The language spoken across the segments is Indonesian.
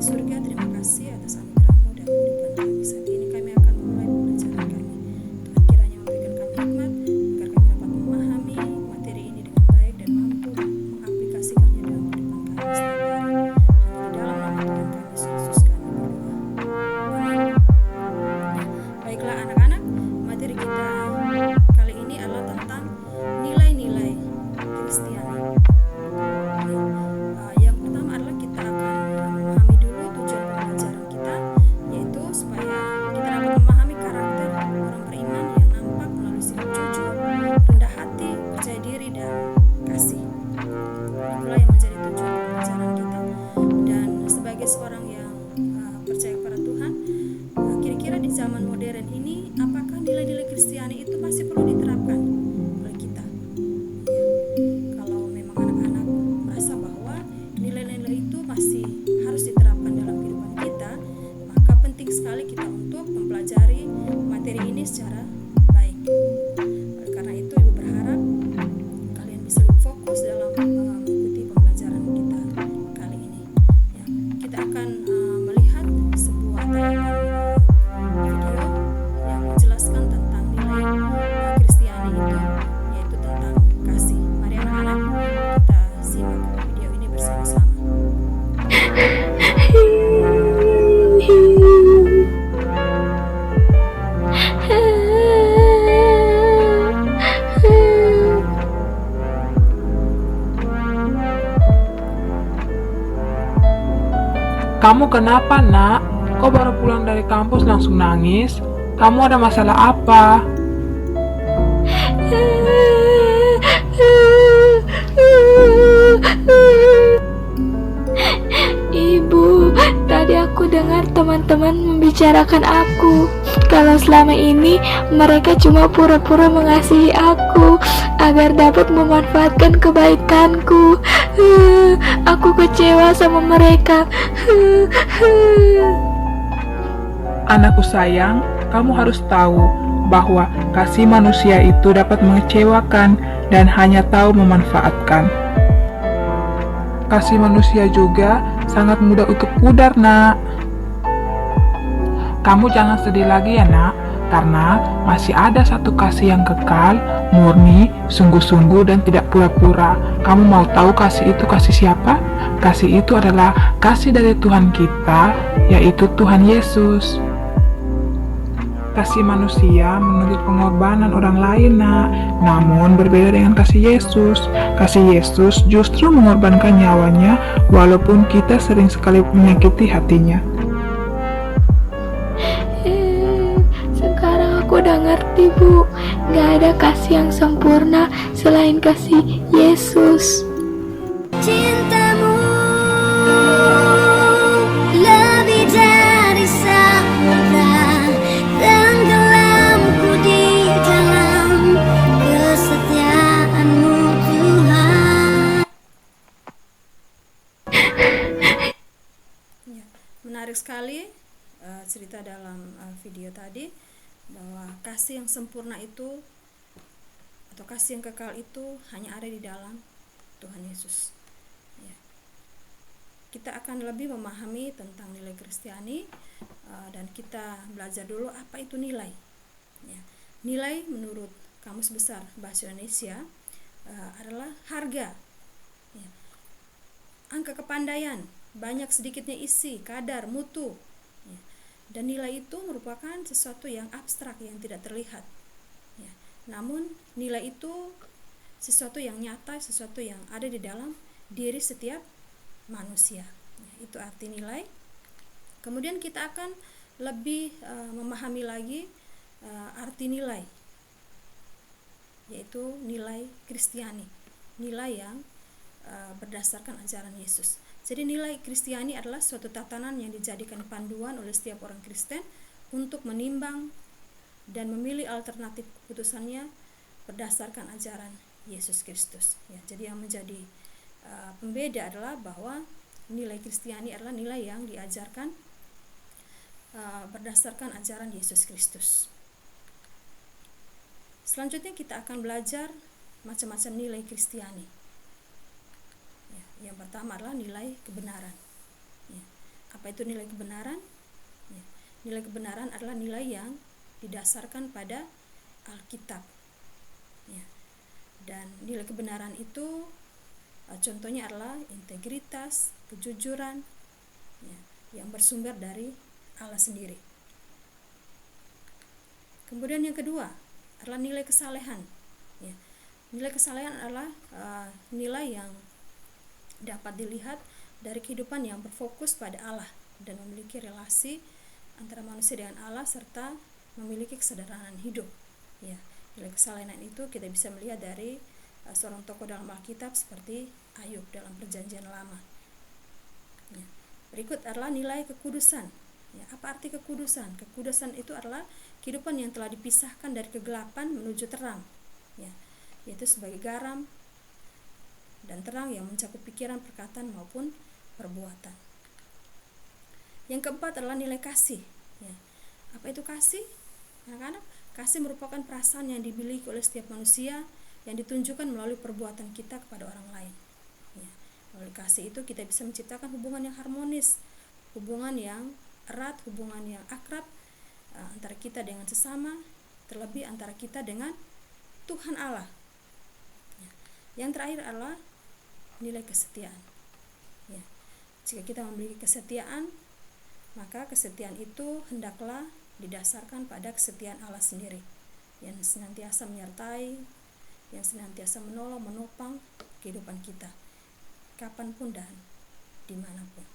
di surga, terima kasih atas anugerah-Mu dalam kehidupan kami. Saat ini kami akan memulai pembelajaran kami. Tuhan kiranya memberikan kami hikmat agar kami dapat memahami materi ini dengan baik dan mampu mengaplikasikannya dalam kehidupan kami setiap hari. Hanya di dalam nama Tuhan kami Yesus kami berdoa. Amin. Ya, baiklah anak-anak, materi kita kali ini adalah tentang nilai-nilai Kristiani. Yang pertama adalah kita akan memahami dulu tujuan pembelajaran kita, yaitu supaya kita dapat memahami karakter orang beriman yang nampak melalui sikap jujur, rendah hati, percaya diri, dan kasih. Itulah yang menjadi tujuan pembelajaran kita. Dan sebagai seorang yang percaya kepada Tuhan, kira-kira di zaman modern ini, apakah nilai-nilai Kristiani itu masih perlu diterapkan oleh kita? Kalau memang anak-anak merasa bahwa nilai-nilai itu masih harus diterapkan dalam kehidupan kita, maka penting sekali kita untuk mempelajari materi ini secara baik. Oleh karena itu, Ibu berharap kalian bisa lebih fokus dalam mengikuti pembelajaran kita kali ini. Ya, kita akan melihat sebuah tayangan video yang menjelaskan tentang nilai Kristiani itu, yaitu tentang kasih. Mari anak-anak, kita simak video ini bersama-sama. Kamu kenapa, Nak? Kok baru pulang dari kampus langsung nangis? Kamu ada masalah apa? Ibu, tadi aku dengar teman-teman membicarakan aku. Kalau selama ini mereka cuma pura-pura mengasihi aku agar dapat memanfaatkan kebaikanku. Aku kecewa sama mereka. Anakku sayang, kamu harus tahu bahwa kasih manusia itu dapat mengecewakan dan hanya tahu memanfaatkan. Kasih manusia juga sangat mudah untuk pudar, Nak. Kamu jangan sedih lagi ya, Nak, karena masih ada satu kasih yang kekal, murni, sungguh-sungguh, dan tidak pura-pura. Kamu mau tahu kasih itu kasih siapa? Kasih itu adalah kasih dari Tuhan kita, yaitu Tuhan Yesus. Kasih manusia menuntut pengorbanan orang lain, Nak. Namun berbeda dengan kasih Yesus. Kasih Yesus justru mengorbankan nyawanya walaupun kita sering sekali menyakiti hatinya. Sekarang aku udah ngerti, Bu. Gak ada kasih yang sempurna selain kasih Yesus. Cintamu lebih dari samudra, tenggelamku di dalam kesetiaan-Mu, Tuhan. Ya, menarik sekali cerita dalam video tadi, bahwa kasih yang sempurna itu atau kasih yang kekal itu hanya ada di dalam Tuhan Yesus. Ya. Kita akan lebih memahami tentang nilai Kristiani, dan kita belajar dulu apa itu nilai. Ya. Nilai menurut Kamus Besar Bahasa Indonesia adalah harga, ya, angka kepandaian, banyak sedikitnya isi, kadar, mutu. Ya. Dan nilai itu merupakan sesuatu yang abstrak, yang tidak terlihat. Ya. Namun nilai itu sesuatu yang nyata, sesuatu yang ada di dalam diri setiap manusia. Ya, itu arti nilai. Kemudian kita akan lebih memahami lagi arti nilai, yaitu nilai Kristiani, nilai yang berdasarkan ajaran Yesus. Jadi nilai Kristiani adalah suatu tatanan yang dijadikan panduan oleh setiap orang Kristen untuk menimbang dan memilih alternatif keputusannya berdasarkan ajaran Yesus Kristus. Ya, jadi yang menjadi pembeda adalah bahwa nilai Kristiani adalah nilai yang diajarkan berdasarkan ajaran Yesus Kristus. Selanjutnya kita akan belajar macam-macam nilai Kristiani. Yang pertama adalah nilai kebenaran. Ya. Apa Apa itu nilai kebenaran? Ya, nilai kebenaran adalah nilai yang didasarkan pada Alkitab. Ya. Dan nilai kebenaran itu contohnya adalah integritas, kejujuran, ya, yang bersumber dari Allah sendiri. Kemudian yang kedua adalah nilai kesalehan. Ya. Nilai kesalehan adalah nilai yang dapat dilihat dari kehidupan yang berfokus pada Allah dan memiliki relasi antara manusia dengan Allah serta memiliki kesederhanaan hidup. Ya, nilai kesalehan itu kita bisa melihat dari seorang tokoh dalam Alkitab seperti Ayub dalam Perjanjian Lama. Ya. Berikut adalah nilai kekudusan. Ya, apa arti kekudusan? Kekudusan itu adalah kehidupan yang telah dipisahkan dari kegelapan menuju terang. Ya, yaitu sebagai garam dan terang yang mencakup pikiran, perkataan maupun perbuatan. Yang keempat adalah nilai kasih. Ya. Apa itu kasih? Anak-anak, kasih merupakan perasaan yang dimiliki oleh setiap manusia yang ditunjukkan melalui perbuatan kita kepada orang lain. Ya. Melalui kasih itu kita bisa menciptakan hubungan yang harmonis, hubungan yang erat, hubungan yang akrab antara kita dengan sesama, terlebih antara kita dengan Tuhan Allah. Ya. Yang terakhir adalah nilai kesetiaan. Ya. Jika kita memiliki kesetiaan, maka kesetiaan itu hendaklah didasarkan pada kesetiaan Allah sendiri yang senantiasa menyertai, yang senantiasa menolong, menopang kehidupan kita kapanpun dan dimanapun.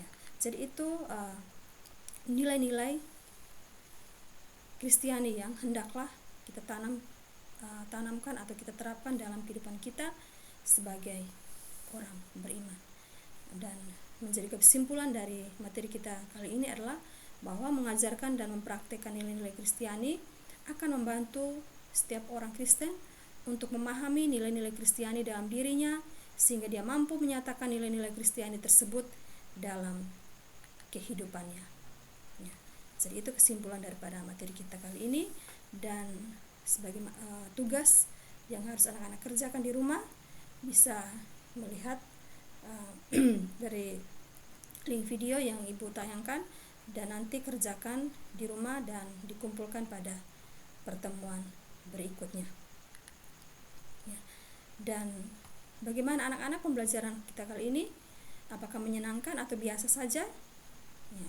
Ya. Jadi itu nilai-nilai Kristiani yang hendaklah kita tanamkan atau kita terapkan dalam kehidupan kita sebagai orang beriman. Dan menjadi kesimpulan dari materi kita kali ini adalah bahwa mengajarkan dan mempraktikkan nilai-nilai Kristiani akan membantu setiap orang Kristen untuk memahami nilai-nilai Kristiani dalam dirinya sehingga dia mampu menyatakan nilai-nilai Kristiani tersebut dalam kehidupannya. Ya. Jadi itu kesimpulan daripada materi kita kali ini, dan sebagai tugas yang harus anak-anak kerjakan di rumah, bisa melihat dari link video yang ibu tayangkan dan nanti kerjakan di rumah dan dikumpulkan pada pertemuan berikutnya. Ya. Dan bagaimana anak-anak pembelajaran kita kali ini? Apakah menyenangkan atau biasa saja? Ya.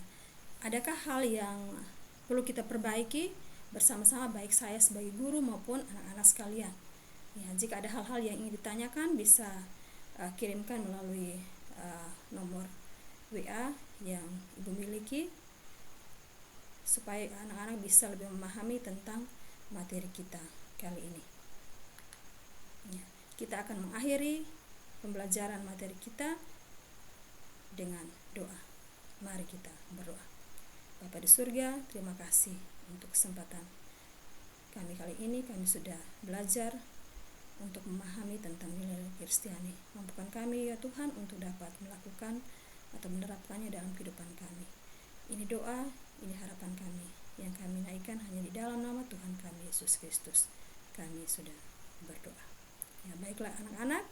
Adakah hal yang perlu kita perbaiki bersama-sama, baik saya sebagai guru maupun anak-anak sekalian? Ya, jika ada hal-hal yang ingin ditanyakan, bisa kirimkan melalui nomor WA yang ibu miliki supaya anak-anak bisa lebih memahami tentang materi kita kali ini. Ya, kita akan mengakhiri pembelajaran materi kita dengan doa. Mari kita berdoa. Bapa di surga, terima kasih untuk kesempatan kami kali ini. Kami sudah belajar untuk memahami tentang nilai Kristiani. Mampukan kami ya Tuhan untuk dapat melakukan atau menerapkannya dalam kehidupan kami. Ini doa, ini harapan kami yang kami naikkan hanya di dalam nama Tuhan kami Yesus Kristus. Kami sudah berdoa. Ya, baiklah anak-anak,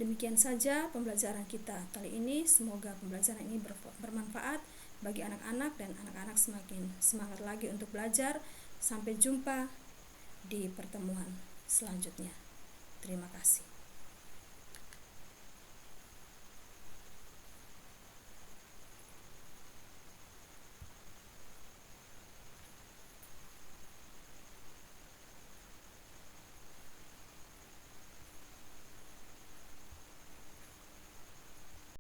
demikian saja pembelajaran kita kali ini. Semoga pembelajaran ini bermanfaat bagi anak-anak dan anak-anak semakin semangat lagi untuk belajar. Sampai jumpa di pertemuan selanjutnya. Terima kasih.